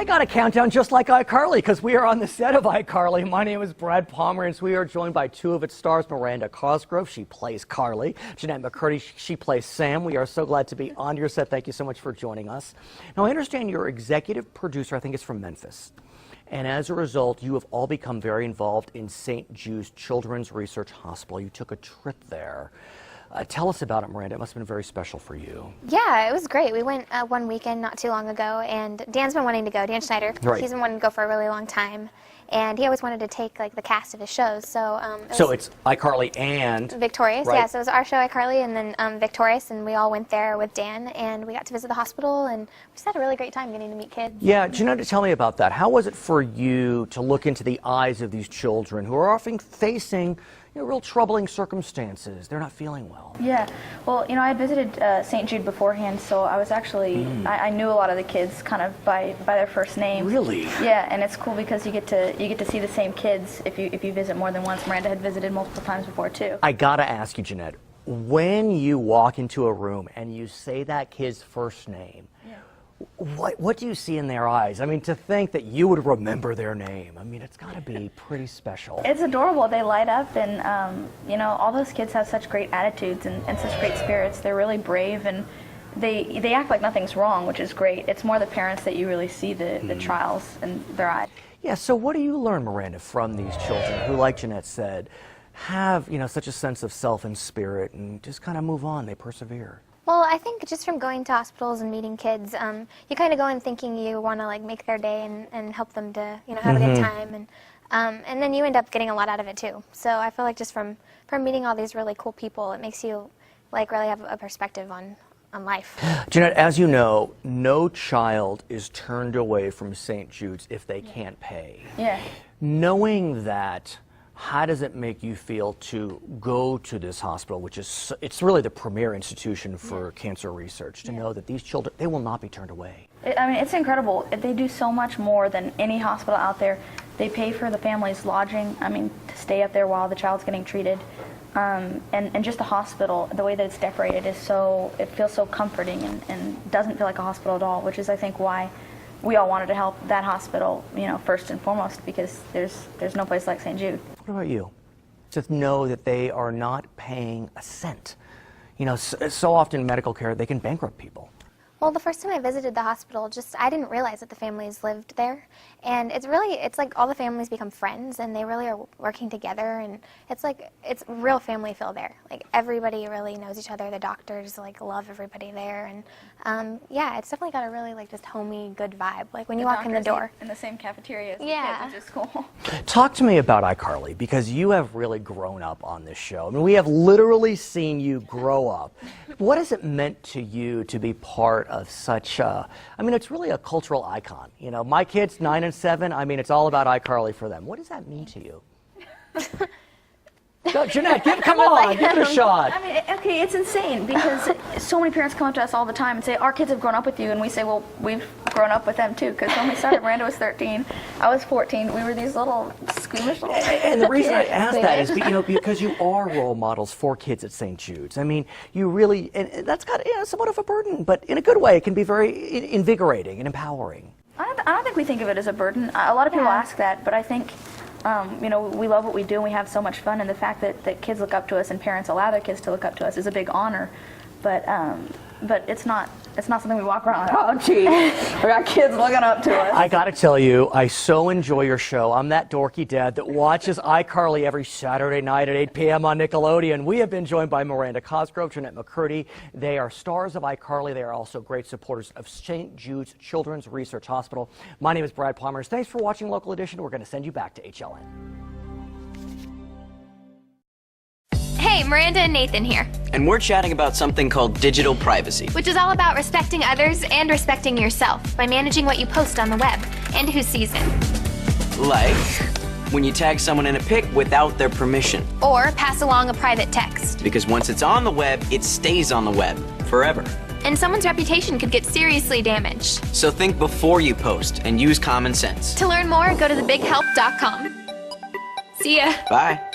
I got a countdown just like iCarly because we are on the set of iCarly. My name is Brad Palmer, and we are joined by two of its stars, Miranda Cosgrove. She plays Carly. Jennette McCurdy, she plays Sam. We are so glad to be on your set. Thank you so much for joining us. Now, I understand your executive producer, I think, is from Memphis. And as a result, you have all become very involved in St. Jude's Children's Research Hospital. You took a trip there. Tell us about it, Miranda. It must have been very special for you. Yeah, it was great. We went one weekend not too long ago, and Dan's been wanting to go. Dan Schneider, right. He's been wanting to go for a really long time, and he always wanted to take like the cast of his shows. So, it's iCarly and Victorious. Right. Yeah, so it was our show, iCarly, and then Victorious, and we all went there with Dan, and we got to visit the hospital, and we just had a really great time getting to meet kids. Yeah, Jennette, tell me about that. How was it for you to look into the eyes of these children who are often facing real troubling circumstances? They're not feeling well. Yeah, well, I had visited St. Jude beforehand, so I was actually, I knew a lot of the kids kind of by their first name. Really? Yeah, and it's cool because you get to see the same kids if you visit more than once. Miranda had visited multiple times before too. I gotta ask you, Jennette, when you walk into a room and you say that kid's first name, what do you see in their eyes? I mean, to think that you would remember their name, I mean, it's got to be pretty special. It's adorable. They light up, and all those kids have such great attitudes and such great spirits. They're really brave, and they act like nothing's wrong, which is great. It's more the parents that you really see the trials in their eyes. Yeah, so what do you learn, Miranda, from these children who, like Jennette said, have, such a sense of self and spirit and just kind of move on, they persevere? Well, I think just from going to hospitals and meeting kids, you kind of go in thinking you want to like make their day and help them to have a good time, and then you end up getting a lot out of it too. So I feel like just from meeting all these really cool people, it makes you like really have a perspective on life. Jennette, as you know, no child is turned away from St. Jude's if they can't pay. Yeah. Knowing that, how does it make you feel to go to this hospital, which is, it's really the premier institution for cancer research, to know that these children, they will not be turned away? I mean, it's incredible. They do so much more than any hospital out there. They pay for the family's lodging, to stay up there while the child's getting treated. And just the hospital, the way that it's decorated is it feels so comforting and doesn't feel like a hospital at all, which is, I think, why we all wanted to help that hospital, first and foremost, because there's no place like St. Jude. What about you? To know that they are not paying a cent. So often in medical care, they can bankrupt people. Well, the first time I visited the hospital, I didn't realize that the families lived there. And it's like all the families become friends, and they really are working together, and it's real family feel there. Like everybody really knows each other. The doctors love everybody there, and yeah, it's definitely got a really just homey, good vibe. Like when you walk in the door. In the same cafeteria as the Yeah. kids, which is cool. Talk to me about iCarly, because you have really grown up on this show. I mean, we have literally seen you grow up. What has it meant to you to be part of such a, it's really a cultural icon. My kids, 9 and 7, it's all about iCarly for them. What does that mean to you? No, Jennette, come on, give it a shot. Okay, it's insane because so many parents come up to us all the time and say, our kids have grown up with you, and we say, well, we've grown up with them too, because when we started, Miranda was 13, I was 14, we were these little squeamish little And the reason I ask that is, because you are role models for kids at St. Jude's. You really, and that's got somewhat of a burden, but in a good way, it can be very invigorating and empowering. I don't think we think of it as a burden. A lot of people ask that, but I think we love what we do and we have so much fun, and the fact that kids look up to us and parents allow their kids to look up to us is a big honor. But it's not something we walk around like, oh gee, we got kids looking up to us. I gotta tell you, I so enjoy your show. I'm that dorky dad that watches iCarly every Saturday night at 8 p.m. on Nickelodeon. We have been joined by Miranda Cosgrove, Jennette McCurdy. They are stars of iCarly. They are also great supporters of St. Jude's Children's Research Hospital. My name is Brad Palmer. Thanks for watching Local Edition. We're going to send you back to HLN. Hey, Miranda and Nathan here. And we're chatting about something called digital privacy. Which is all about respecting others and respecting yourself by managing what you post on the web and who sees it. Like when you tag someone in a pic without their permission. Or pass along a private text. Because once it's on the web, it stays on the web forever. And someone's reputation could get seriously damaged. So think before you post and use common sense. To learn more, go to thebighelp.com. See ya. Bye.